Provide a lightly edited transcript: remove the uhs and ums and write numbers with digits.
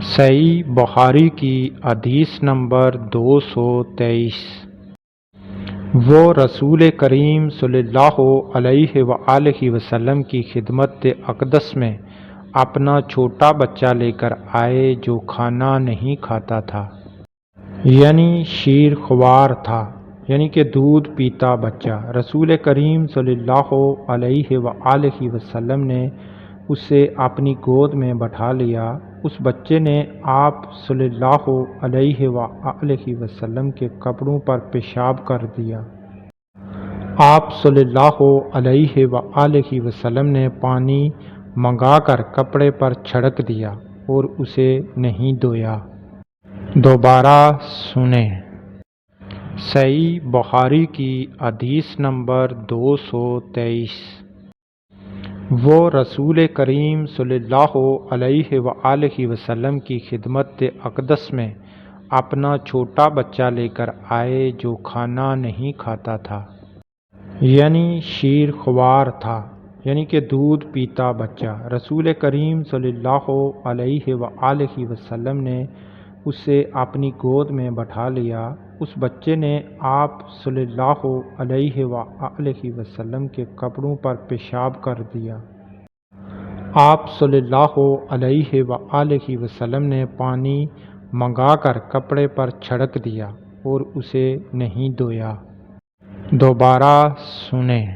صحیح بخاری کی حدیث نمبر 223۔ وہ رسول کریم صلی اللہ علیہ وآلہ وسلم کی خدمت اقدس میں اپنا چھوٹا بچہ لے کر آئے جو کھانا نہیں کھاتا تھا، یعنی شیر خوار تھا، یعنی کہ دودھ پیتا بچہ۔ رسول کریم صلی اللہ علیہ وآلہ وسلم نے اسے اپنی گود میں بٹھا لیا۔ اس بچے نے آپ صلی اللہ علیہ وآلہ وسلم کے کپڑوں پر پیشاب کر دیا۔ آپ صلی اللہ علیہ وآلہ وسلم نے پانی منگا کر کپڑے پر چھڑک دیا اور اسے نہیں دھویا۔ دوبارہ سنیں۔ صحیح بخاری کی حدیث نمبر 223۔ وہ رسول کریم صلی اللہ علیہ وآلہ وسلم کی خدمت اقدس میں اپنا چھوٹا بچہ لے کر آئے جو کھانا نہیں کھاتا تھا، یعنی شیر خوار تھا، یعنی کہ دودھ پیتا بچہ۔ رسول کریم صلی اللہ علیہ وآلہ وسلم نے اسے اپنی گود میں بٹھا لیا۔ اس بچے نے آپ صلی اللہ علیہ وآلہ وسلم کے کپڑوں پر پیشاب کر دیا۔ آپ صلی اللہ علیہ وآلہ وسلم نے پانی منگا کر کپڑے پر چھڑک دیا اور اسے نہیں دھویا۔ دوبارہ سنیں۔